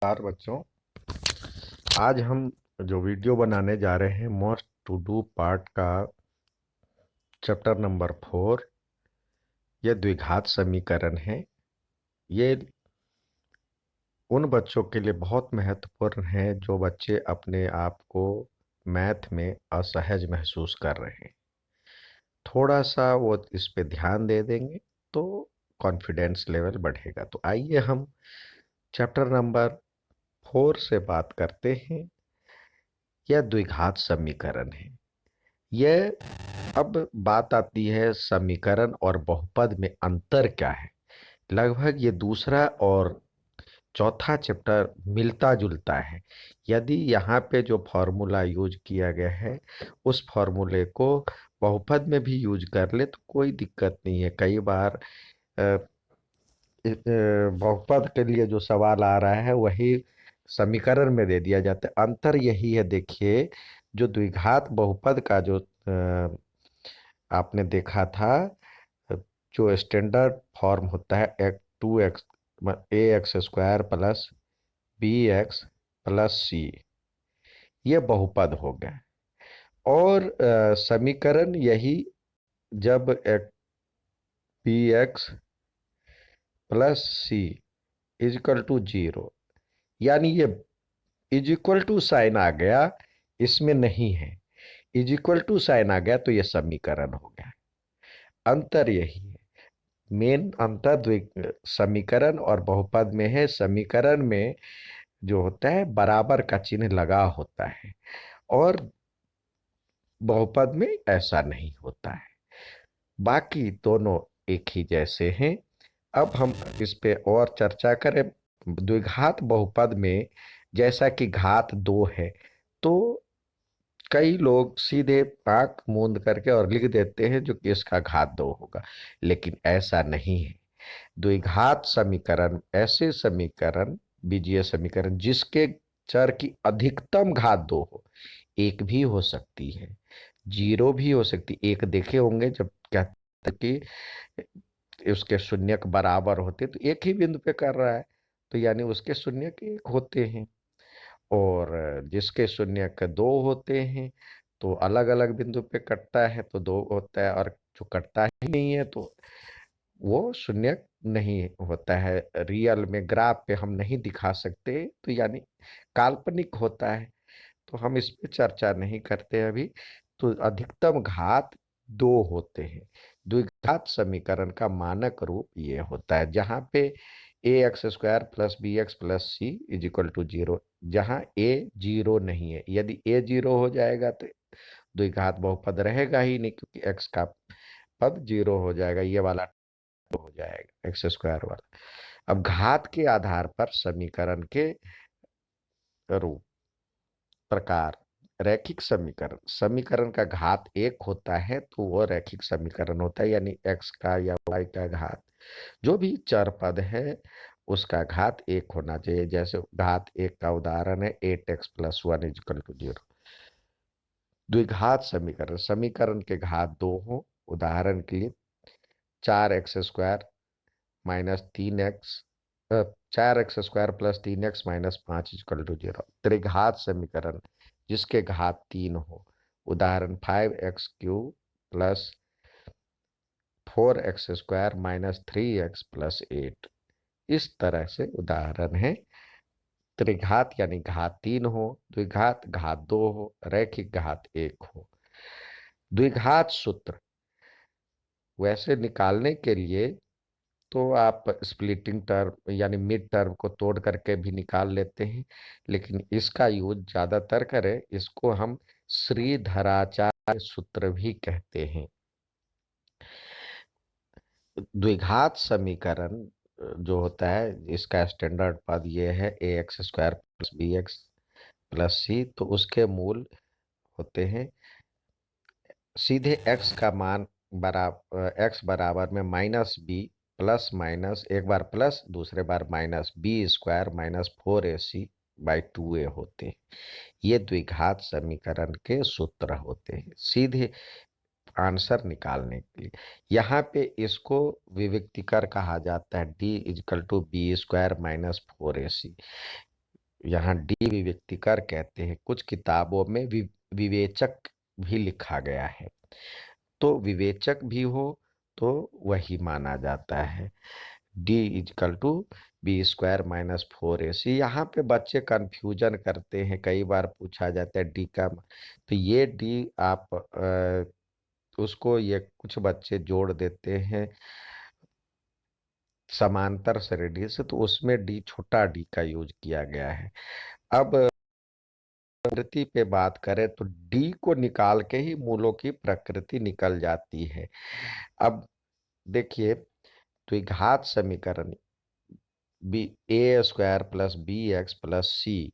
नमस्कार बच्चों। आज हम जो वीडियो बनाने जा रहे हैं मोस्ट टू डू पार्ट का चैप्टर नंबर 4, ये द्विघात समीकरण है। ये उन बच्चों के लिए बहुत महत्वपूर्ण है जो बच्चे अपने आप को मैथ में असहज महसूस कर रहे हैं। थोड़ा सा वो इस पे ध्यान दे देंगे तो कॉन्फिडेंस लेवल बढ़ेगा। तो आइए हम चैप्टर नंबर 4 से बात करते हैं। यह द्विघात समीकरण है। यह अब बात आती है समीकरण और बहुपद में अंतर क्या है। लगभग ये दूसरा और चौथा चैप्टर मिलता जुलता है। यदि यहाँ पे जो फॉर्मूला यूज किया गया है उस फॉर्मूले को बहुपद में भी यूज कर ले तो कोई दिक्कत नहीं है। कई बार बहुपद के लिए जो सवाल आ रहा है वही समीकरण में दे दिया जाता है। अंतर यही है, देखिए, जो द्विघात बहुपद का जो आपने देखा था, जो स्टैंडर्ड फॉर्म होता है एक 2x a x square plus b x plus c, ये बहुपद हो गया। और समीकरण यही जब एक b x plus c is equal to 0, यानी ये इज इक्वल टू साइन आ गया, इसमें नहीं है, इज इक्वल टू साइन आ गया तो ये समीकरण हो गया। अंतर यही है। मेन अंतर समीकरण और बहुपद में है। समीकरण में जो होता है बराबर का चिन्ह लगा होता है और बहुपद में ऐसा नहीं होता है। बाकी दोनों एक ही जैसे हैं। अब हम इस पे और चर्चा करें। द्विघात बहुपद में जैसा कि घात 2 है तो कई लोग सीधे आंख मूंद करके और लिख देते हैं जो कि इसका घात 2 होगा, लेकिन ऐसा नहीं है। द्विघात समीकरण ऐसे समीकरण, बीजीय समीकरण जिसके चर की अधिकतम घात 2 हो, एक भी हो सकती है, 0 भी हो सकती। एक देखे होंगे जब कहते कि उसके शून्यक बराबर होते तो एक ही बिंदु पे कर रहा है, तो यानी उसके शून्यक एक होते हैं। और जिसके शून्यक 2 होते हैं तो अलग अलग बिंदु पे कटता है तो 2 होता है, और जो कटता ही नहीं है तो वो शून्य नहीं होता है। रियल में ग्राफ पे हम नहीं दिखा सकते तो यानी काल्पनिक होता है। तो हम इस पे चर्चा नहीं करते अभी। तो अधिकतम घात 2 होते हैं। द्विघात समीकरण का मानक रूप ये होता है जहां पे a x square plus b x plus c is equal to 0, जहां ए 0 नहीं है। यदि ए 0 हो जाएगा तो द्विघात बहुपद रहेगा ही नहीं, क्योंकि एक्स का पद 0 हो जाएगा, ये वाला हो जाएगा एक्स स्क्वायर वाला। अब घात के आधार पर समीकरण के रूप प्रकार। रैखिक समीकरण, समीकरण का घात 1 होता है तो वो रैखिक समीकरण होता है, यानी एक्स का या वाई का घात, जो भी चर पद है उसका घात 1 होना चाहिए। जैसे घात 1 का उदाहरण है 8x plus 1 is equal to 0। द्विघात समीकरण, समीकरण के घात 2 हो, उदाहरण के लिए 4x square minus 3x, 4x square plus 3x minus 5 equal to 0। त्रिघात समीकरण जिसके घात 3 हो, उदाहरण 5x³ plus 4x² minus 3x plus 8। इस तरह से उदाहरण है। त्रिघात यानी घात 3 हो, द्विघात घात 2 हो, रैखिक घात 1 हो। द्विघात सूत्र वैसे निकालने के लिए तो आप स्प्लिटिंग टर्म यानी मिड टर्म को तोड़ करके भी निकाल लेते हैं, लेकिन इसका यूज ज्यादातर करें, इसको हम श्रीधराचार्य सूत्र भी कहते हैं। द्विघात समीकरण जो होता है इसका स्टैंडर्ड पद ये है a x square plus b x plus c, तो उसके मूल होते हैं सीधे x का मान बराबर x बराबर में माइनस बी प्लस माइनस एक बार प्लस दूसरे बार minus b square minus 4ac/2a होते हैं। ये द्विघात समीकरण के सूत्र होते हैं सीधे आंसर निकालने के लिए। यहाँ पे इसको विविक्तिकर कहा जाता है, d equal to B square minus 4ac। यहाँ डी विविक्तिकर कहते हैं। कुछ किताबों में विवेचक भी लिखा गया है, तो विवेचक भी हो तो वही माना जाता है। D equal to B² - 4AC। यहाँ पे बच्चे कंफ्यूजन करते हैं, कई बार पूछा जाता है डी का, तो ये डी आप उसको ये कुछ बच्चे जोड़ देते हैं समांतर श्रेणी से, तो उसमें डी छोटा डी का यूज किया गया है। अब प्रकृति पे बात करें तो डी को निकाल के ही मूलों की प्रकृति निकल जाती है। अब देखिए, द्विघात समीकरण A² + BX + C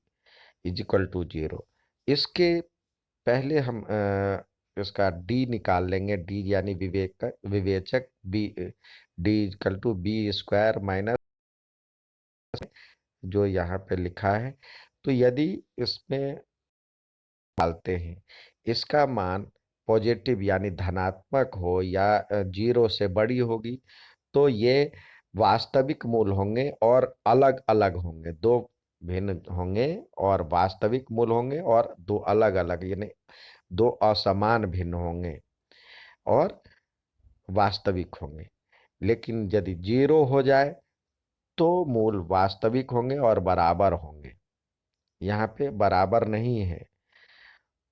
= 0, इसके पहले हम इसका डी निकाल लेंगे। डी यानी विवेचक बी, D = B² जो यहाँ पे लिखा है। तो यदि इसमें डालते हैं, इसका मान पॉजिटिव यानी धनात्मक हो या 0 से बड़ी होगी, तो ये वास्तविक मूल होंगे और अलग अलग होंगे, दो भिन्न होंगे, और वास्तविक मूल होंगे और दो अलग अलग यानी दो असमान भिन्न होंगे और वास्तविक होंगे। लेकिन यदि 0 हो जाए तो मूल वास्तविक होंगे और बराबर होंगे। यहाँ पे बराबर नहीं है।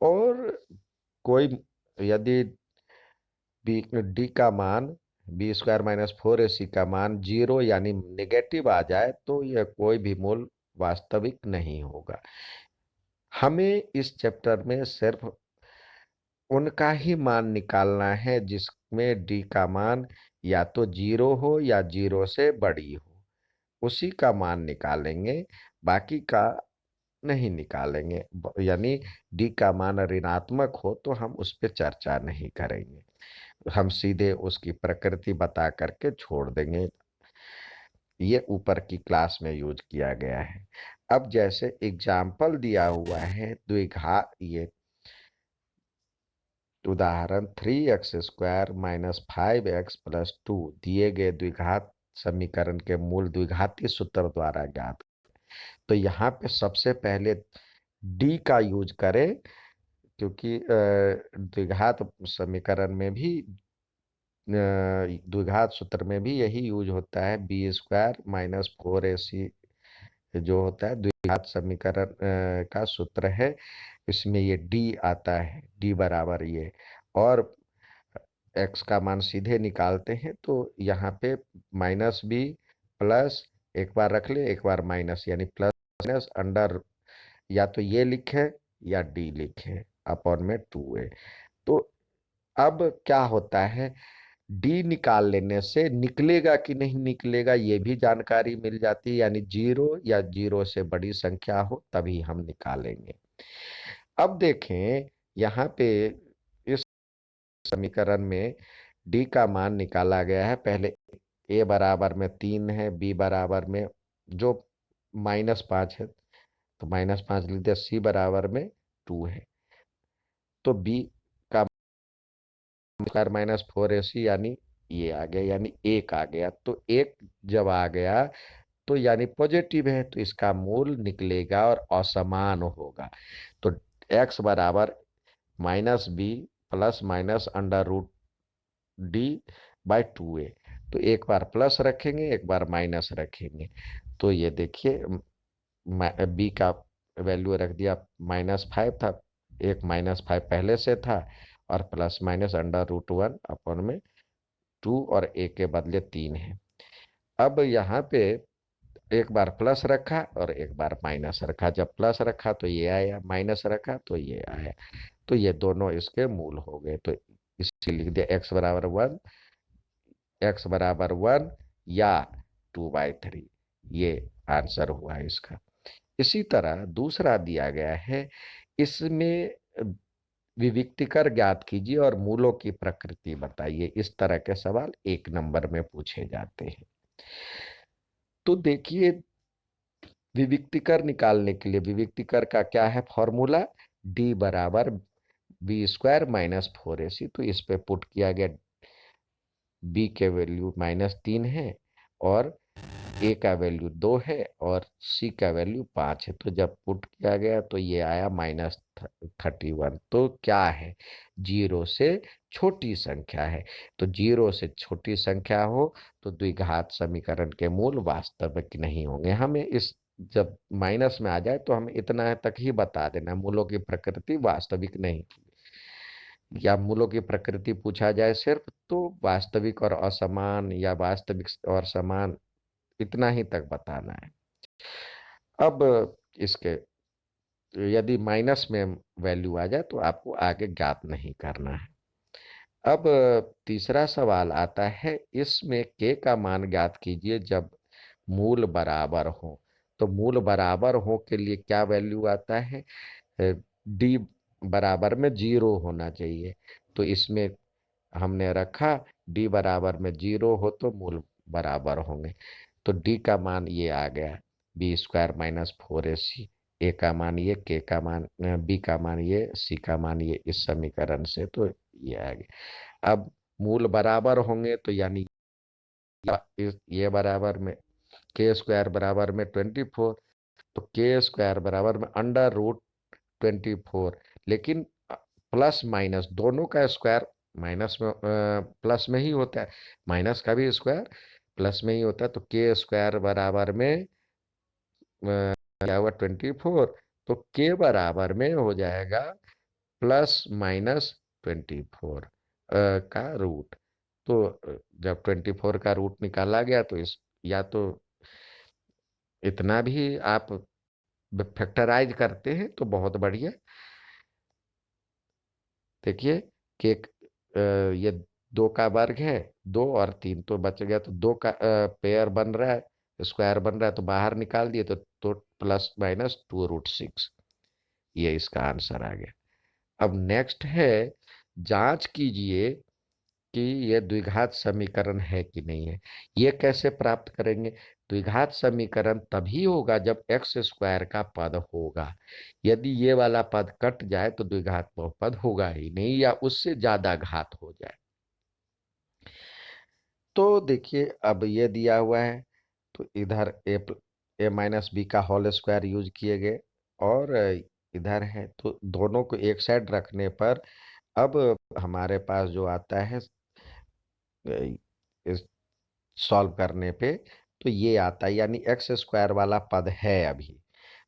और कोई यदि डी का मान B² - 4AC का मान 0 यानी नेगेटिव आ जाए, तो यह कोई भी मूल वास्तविक नहीं होगा। हमें इस चैप्टर में सिर्फ उनका ही मान निकालना है जिसमें डी का मान या तो 0 हो या 0 से बड़ी हो, उसी का मान निकालेंगे, बाकी का नहीं निकालेंगे। यानी डी का मान ऋणात्मक हो तो हम उस पर चर्चा नहीं करेंगे, हम सीधे उसकी प्रकृति बता करके छोड़ देंगे। ये ऊपर की क्लास में यूज किया गया है। अब जैसे एग्जाम्पल दिया हुआ है द्विघात, ये उदाहरण 3x² - 5x + 2 दिए गए द्विघात समीकरण के मूल द्विघाती सूत्र द्वारा ज्ञात। तो यहाँ पे सबसे पहले डी का यूज करें, क्योंकि द्विघात समीकरण में भी द्विघात सूत्र में भी यही यूज होता है। B² - 4AC जो होता है द्विघात समीकरण का सूत्र है, इसमें ये डी आता है, डी बराबर ये, और एक्स का मान सीधे निकालते हैं तो यहाँ पे -B प्लस, एक बार रख ले एक बार माइनस, यानी प्लस माइनस अंडर, या तो ये लिखे या डी लिखे अपॉन में 2A। तो अब क्या होता है, डी निकाल लेने से निकलेगा कि नहीं निकलेगा ये भी जानकारी मिल जाती है, यानी 0 या 0 से बड़ी संख्या हो तभी हम निकालेंगे। अब देखें यहाँ पे इस समीकरण में डी का मान निकाला गया है। पहले ए बराबर में 3 है, बी बराबर में जो -5 है तो -5 लिख दिया, सी बराबर में 2 है, तो बी का -4AC यानी ये आ गया, यानी 1 आ गया। तो 1 जब आ गया तो यानी पॉजिटिव है, तो इसका मूल निकलेगा और असमान होगा। तो x बराबर -B प्लस माइनस √D/2A। तो एक बार प्लस रखेंगे एक बार माइनस रखेंगे, तो ये देखिए बी का वैल्यू रख दिया -5 था, एक -5 पहले से था, और प्लस माइनस √1 अपॉन में 2, और ए के बदले 3 है। अब यहाँ पे एक बार प्लस रखा और एक बार माइनस रखा, जब प्लस रखा तो ये आया, माइनस रखा तो ये आया, तो ये दोनों इसके मूल हो गए। तो इसलिए लिख दिया x बराबर 1, या 2/3, ये आंसर हुआ इसका। इसी तरह दूसरा दिया गया है, इसमें विविक्तिकर ज्ञात कीजिए और मूलों की प्रकृति बताइए। इस तरह के सवाल 1 नंबर में पूछे जाते हैं। तो देखिए, विविक्तिकर निकालने के लिए विविक्तिकर का क्या है फॉर्मूला, डी बराबर B² - 4AC। तो इस पे पुट किया गया, बी के वैल्यू -3 है और ए का वैल्यू 2 है और सी का वैल्यू 5 है। तो जब पुट किया गया तो ये आया -31। तो क्या है, जीरो से छोटी संख्या है। तो जीरो से छोटी संख्या हो तो द्विघात समीकरण के मूल वास्तविक नहीं होंगे। हमें इस जब माइनस में आ जाए तो हमें इतना तक ही बता देना, मूलों की प्रकृति वास्तविक नहीं, या मूलों की प्रकृति पूछा जाए सिर्फ तो वास्तविक और असमान या वास्तविक और समान, इतना ही तक बताना है। अब इसके यदि माइनस में वैल्यू आ जाए तो आपको आगे ज्ञात नहीं करना है। अब तीसरा सवाल आता है, इसमें के का मान ज्ञात कीजिए जब मूल बराबर हो। तो मूल बराबर हो के लिए क्या वैल्यू आता है, डी बराबर में 0 होना चाहिए। तो इसमें हमने रखा डी बराबर में 0 हो तो मूल बराबर होंगे। तो डी का मान ये आ गया, b² - 4ac। ए का मान ये, के का मान, बी का मान ये, सी का मान ये, इस समीकरण से तो ये आ गया। अब मूल बराबर होंगे तो यानी ये बराबर में k² बराबर में 24। तो k² बराबर में √24। लेकिन प्लस माइनस दोनों का स्क्वायर माइनस में प्लस में ही होता है, माइनस का भी स्क्वायर प्लस में ही होता है। तो k² बराबर में क्या हुआ 24। तो के बराबर में हो जाएगा +-24 का रूट। तो जब 24 का रूट निकाला गया तो इस या तो इतना भी आप फैक्टराइज करते हैं तो बहुत बढ़िया। देखिए कि ये 2 का वर्ग है, 2 और 3 तो बच गया, तो 2 का पेयर बन रहा है, स्क्वायर बन रहा है, तो बाहर निकाल दिए तो +-2√6, ये इसका आंसर आ गया। अब नेक्स्ट है, जांच कीजिए कि यह द्विघात समीकरण है कि नहीं है। ये कैसे प्राप्त करेंगे, द्विघात समीकरण तभी होगा जब x² का पद होगा। यदि ये वाला पद कट जाए तो द्विघात बहुपद होगा ही नहीं, या उससे ज्यादा घात हो जाए। तो देखिए अब ये दिया हुआ है तो इधर a - b का होल स्क्वायर यूज किए गए, और इधर है तो दोनों को एक साइड रखने पर अब हमारे पास जो आता है इस सॉल्व करने पे तो ये आता है, यानी x² वाला पद है अभी।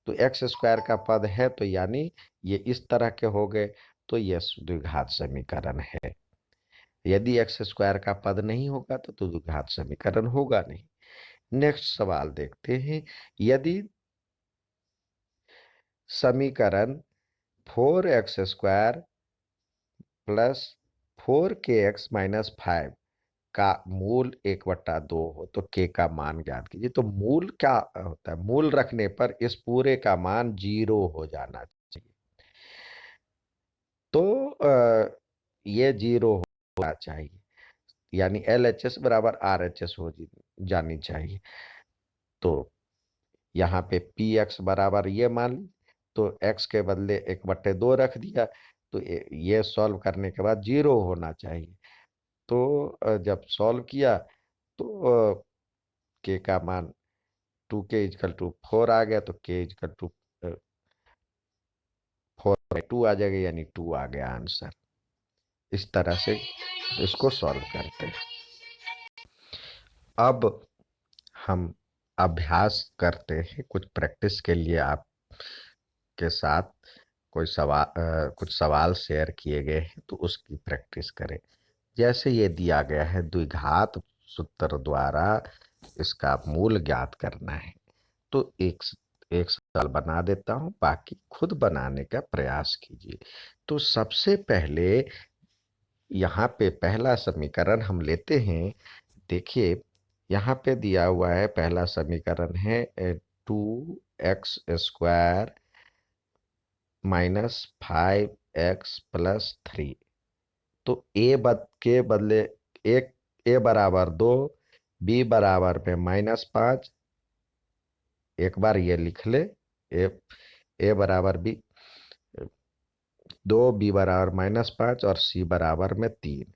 तो x² का पद है तो यानी ये इस तरह के हो गए, तो ये द्विघात समीकरण है। यदि x² का पद नहीं होगा तो द्विघात समीकरण होगा नहीं। नेक्स्ट सवाल देखते हैं, यदि समीकरण 4x² प्लस 4kx - 5 का मूल 1/2 हो तो के का मान ज्ञात कीजिए। तो मूल क्या होता है, मूल रखने पर इस पूरे का मान 0 हो जाना चाहिए। तो ये 0 होना चाहिए, यानी LHS बराबर RHS हो जानी चाहिए। तो यहाँ पे px बराबर ये मान ली, तो x के बदले 1/2 रख दिया, तो ये सॉल्व करने के बाद 0 होना चाहिए। तो जब सॉल्व किया तो के का मान 2k = 4 आ गया, तो k = 4/2 आ जाएगा, यानी 2 आ गया आंसर। इस तरह से इसको सॉल्व करते हैं। अब हम अभ्यास करते हैं, कुछ प्रैक्टिस के लिए आपके साथ कुछ सवाल शेयर किए गए हैं तो उसकी प्रैक्टिस करें। जैसे ये दिया गया है, द्विघात सूत्र द्वारा इसका मूल ज्ञात करना है। तो एक एक सवाल बना देता हूँ, बाकी खुद बनाने का प्रयास कीजिए। तो सबसे पहले यहाँ पे पहला समीकरण हम लेते हैं। देखिए यहाँ पे दिया हुआ है, पहला समीकरण है 2x² - 5x + 3। तो के बदले एक, ए बराबर 2, बी बराबर में -5, एक बार ये लिख ले, ए ए बराबर बी 2, बी बराबर -5 और सी बराबर में 3।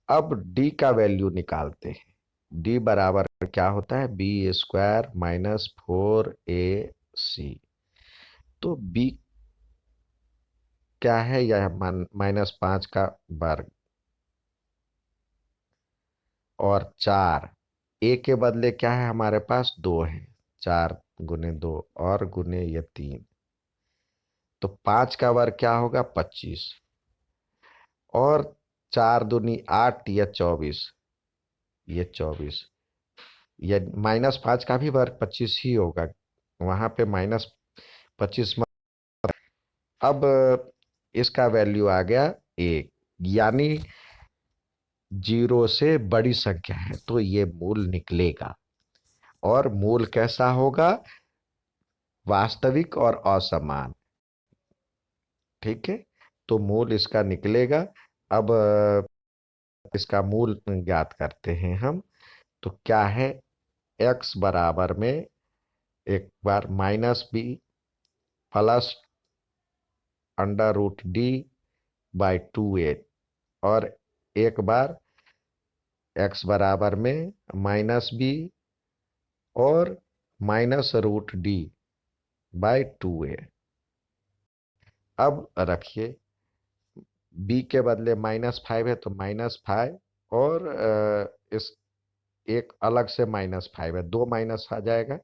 अब डी का वैल्यू निकालते हैं। डी बराबर क्या होता है, बी स्क्वायर माइनस 4ac। तो बी क्या है, यह -5 का वर्ग और 4। ए के बदले क्या है हमारे पास, 2 है। 4 × 2 और गुने ये 3, तो 5 का वर्ग क्या होगा, 25। और 4 दूनी 8, या 24, ये 24। ये -5 का भी वर्ग 25 ही होगा, वहां पे -25। अब इसका वैल्यू आ गया 1, यानी 0 से बड़ी संख्या है तो ये मूल निकलेगा। और मूल कैसा होगा, वास्तविक और असमान। ठीक है, तो मूल इसका निकलेगा। अब इसका मूल ज्ञात करते हैं हम। तो क्या है, x बराबर में एक बार -b प्लस √d/2a, और एक बार x बराबर में -b और -√d/2a। अब रखिए, b के बदले -5 है तो -5, और इस एक अलग से -5 है, दो माइनस आ जाएगा।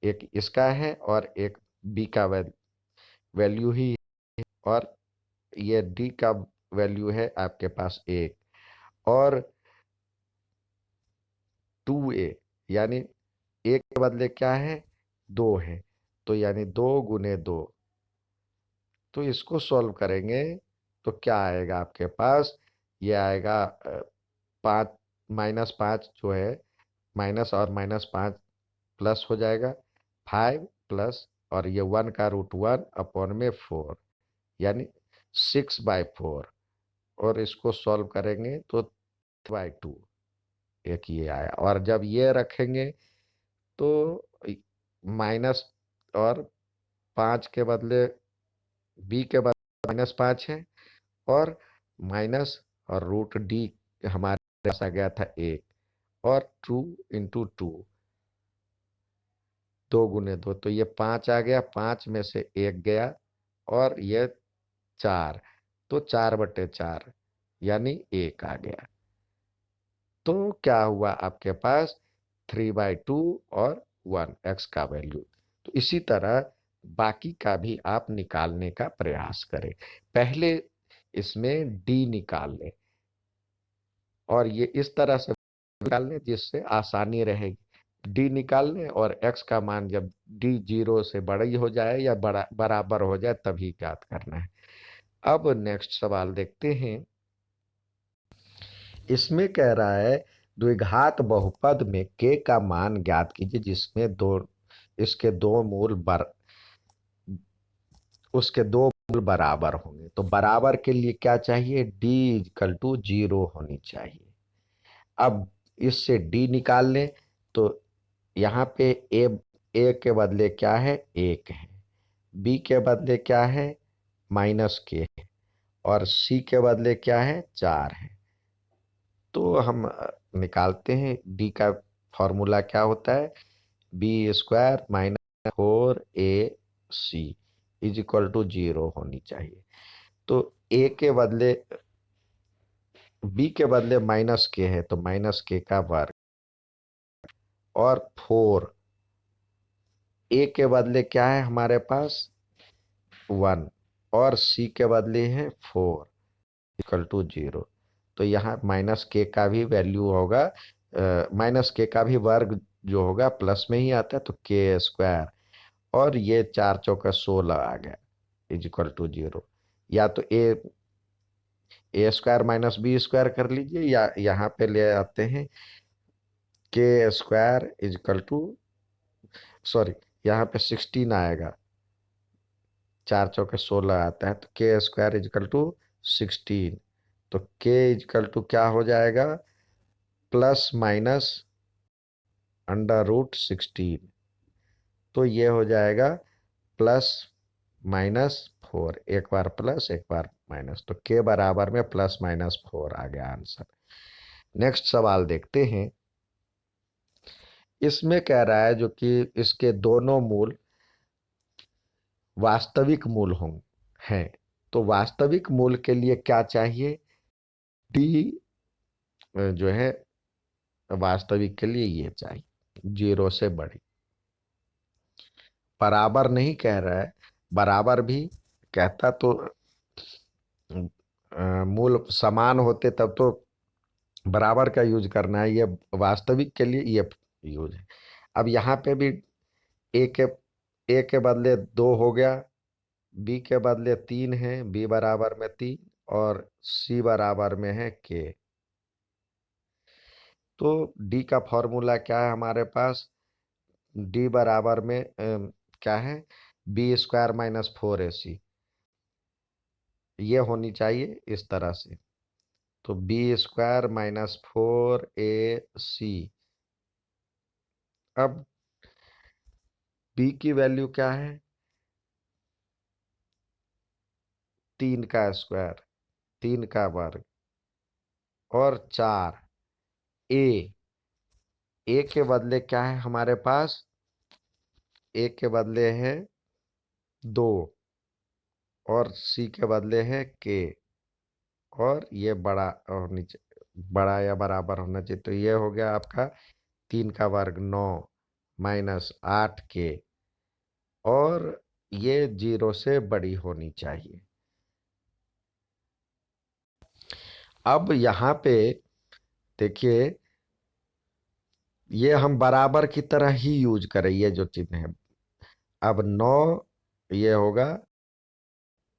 एक इसका है और एक b का वैल्यू ही है, और ये d का वैल्यू है आपके पास 1, और 2a, यानी एक के बदले क्या है, 2 है, तो यानी 2 × 2। तो इसको सॉल्व करेंगे तो क्या आएगा आपके पास, ये आएगा 5, -5 जो है, माइनस और -5 प्लस हो जाएगा, 5 प्लस, और ये 1 का √1/4, यानी 6/4। और इसको सॉल्व करेंगे तो 3/2, एक ये आया। और जब ये रखेंगे तो माइनस, और 5 के बदले, b के बदले -5 है, और माइनस, और √d हमारे पास आ गया था 1, और 2 × 2, 2 × 2, तो ये 5 आ गया, 5 में से 1 गया, और ये 4, तो 4/4, यानी 1 आ गया। तो क्या हुआ आपके पास, 3/2 और 1, x का वैल्यू। तो इसी तरह बाकी का भी आप निकालने का प्रयास करें। पहले इसमें d निकाल लें, और ये इस तरह से निकाल लें जिससे आसानी रहेगी। डी निकाल लें, और x का मान जब d 0 से बड़ी हो जाए या बराबर हो जाए तभी ज्ञात करना है। अब नेक्स्ट सवाल देखते हैं। इसमें कह रहा है, द्विघात बहुपद में k का मान ज्ञात कीजिए जिसमें इसके दो मूल उसके दो मूल बराबर होंगे। तो बराबर के लिए क्या चाहिए, d = 0 होनी चाहिए। अब इससे d निकाल लें, तो यहाँ पे ए के बदले क्या है, 1 है, b के बदले क्या है, -k है, और c के बदले क्या है, 4 है। तो हम निकालते हैं, d का फॉर्मूला क्या होता है, b² - 4ac = 0 होनी चाहिए। तो a के बदले, b के बदले -k है तो -k का वर्ग, और 4, a के बदले क्या है हमारे पास, 1, और c के बदले है 4 = 0। तो यहाँ -k का भी वैल्यू होगा, -k का भी वर्ग जो होगा प्लस में ही आता है, तो k², और ये 4 × 4 = 16 आ गया = 0। या तो a² - b² कर लीजिए, या यहाँ पे ले आते हैं k², सॉरी, यहाँ पे 16 आएगा, 4 × 4 = 16 आता है, तो k² = 16। तो k क्या हो जाएगा, ±√16। तो ये हो जाएगा +-4, एक बार प्लस एक बार माइनस, तो k बराबर में +-4 आ गया आंसर। नेक्स्ट सवाल देखते हैं। इसमें कह रहा है जो कि इसके दोनों मूल वास्तविक मूल हों हैं। तो वास्तविक मूल के लिए क्या चाहिए? डी जो है वास्तविक के लिए ये चाहिए 0 से बड़ी। बराबर नहीं कह रहा है, बराबर भी कहता तो मूल समान होते तब तो बराबर का यूज करना है। ये वास्तविक के लिए ये यूज है। अब यहाँ पे भी ए के ए के बदले 2 हो गया, बी के बदले 3 है, बी बराबर में 3 और सी बराबर में है के। तो डी का फॉर्मूला क्या है हमारे पास? डी बराबर में क्या है? b² - 4ac ये होनी चाहिए इस तरह से। तो b² - 4ac। अब b की वैल्यू क्या है? 3 का स्क्वायर, 3 का वर्ग और 4। ए ए के बदले क्या है हमारे पास? ए के बदले है 2 और सी के बदले है के। और ये बड़ा होनी चाहिए, बड़ा या बराबर होना चाहिए। तो ये हो गया आपका 3 का वर्ग 9 -8 के। और ये 0 से बड़ी होनी चाहिए। अब यहाँ पे देखिए, ये हम बराबर की तरह ही यूज करें ये जो चिन्ह है। अब 9 ये होगा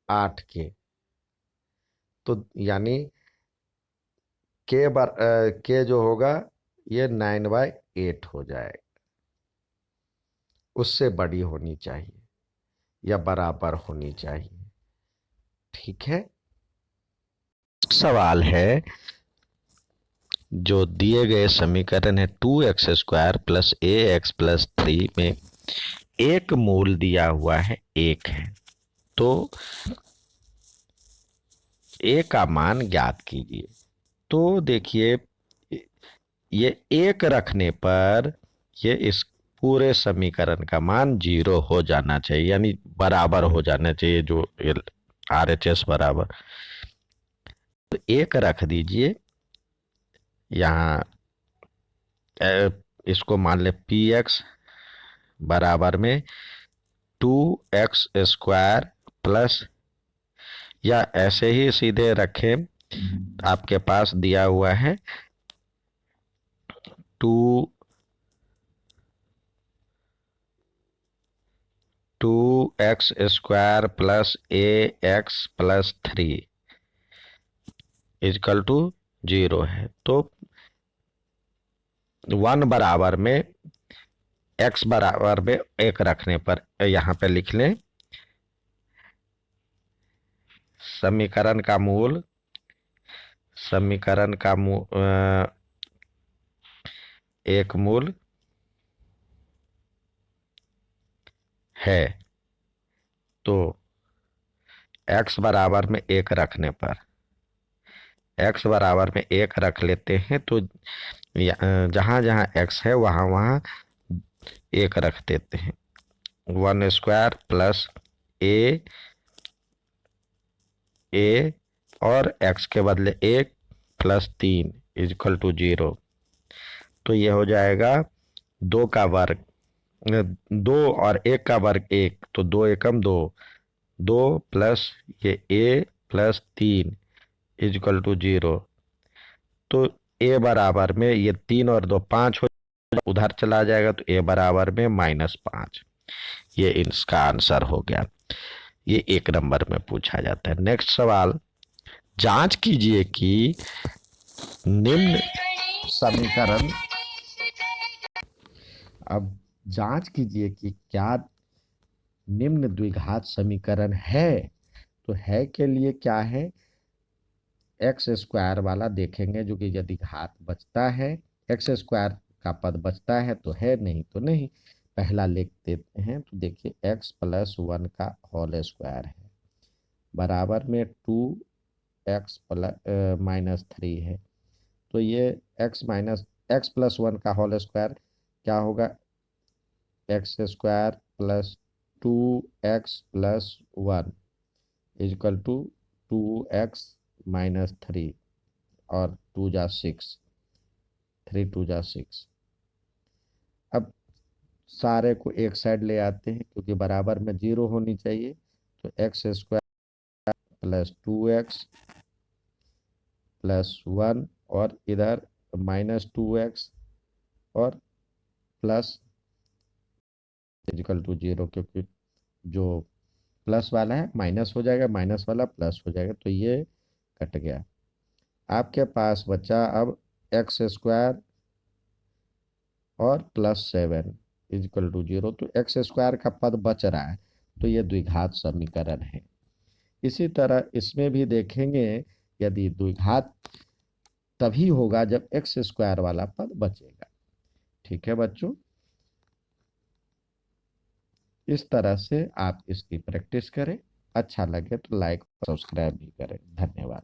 8 के। तो यानी के जो होगा ये 9/8 हो जाएगा। उससे बड़ी होनी चाहिए या बराबर होनी चाहिए। ठीक है। सवाल है, जो दिए गए समीकरण है 2x² + ax + 3 में एक मूल दिया हुआ है 1 है, तो a का मान ज्ञात कीजिए। तो देखिए, ये 1 रखने पर ये इस पूरे समीकरण का मान 0 हो जाना चाहिए, यानी बराबर हो जाना चाहिए, जो RHS बराबर। तो 1 रख दीजिए यहाँ। इसको मान ले px बराबर में 2x² प्लस, या ऐसे ही सीधे रखें, आपके पास दिया हुआ है 2x² प्लस ax + 3 = 0 है। तो 1 बराबर में x बराबर में 1 रखने पर यहाँ पे लिख लें, समीकरण का मूल एक मूल है। तो x बराबर में 1 रखने पर, x बराबर में 1 रख लेते हैं, तो जहां जहां x है वहां वहां 1 रख देते हैं। 1² प्लस a और x के बदले 1 + 3 = 0। तो ये हो जाएगा 2 का वर्ग, 2 और 1 का वर्ग 1, तो 2 एकम 2, 2 प्लस ये a + 3 = 0। तो a बराबर में ये 3 और 2 5 हो, उधर चला जाएगा, तो a बराबर में -5। ये इसका आंसर हो गया। ये 1 नंबर में पूछा जाता है। नेक्स्ट सवाल, जांच कीजिए कि निम्न समीकरण, अब जांच कीजिए कि क्या निम्न द्विघात समीकरण है। तो है के लिए क्या है? x² वाला देखेंगे, जो कि यदि घात बचता है, x² का पद बचता है तो है, नहीं तो नहीं। पहला लिख देते हैं। तो देखिए x + 1 का होल स्क्वायर है बराबर में 2x - 3 है। तो ये x + 1 का होल स्क्वायर क्या होगा, x square plus 2x+1 equal to 2x-3, और 2 जा 6, 3 2 जा 6। अब सारे को एक साइड ले आते हैं क्योंकि बराबर में 0 होनी चाहिए। तो x² प्लस 2x+1 और इधर -2x और प्लस इक्वल टू 0, क्योंकि जो प्लस वाला है माइनस हो जाएगा, माइनस वाला प्लस हो जाएगा, तो ये कट गया। आपके पास बचा अब x² और +7 इक्वल टू 0। तो x² का पद बच रहा है, तो ये द्विघात समीकरण है। इसी तरह इसमें भी देखेंगे, यदि द्विघात तभी होगा जब x² वाला पद बचेगा। ठीक है बच्चों, इस तरह से आप इसकी प्रैक्टिस करें। अच्छा लगे तो लाइक और सब्सक्राइब भी करें। धन्यवाद।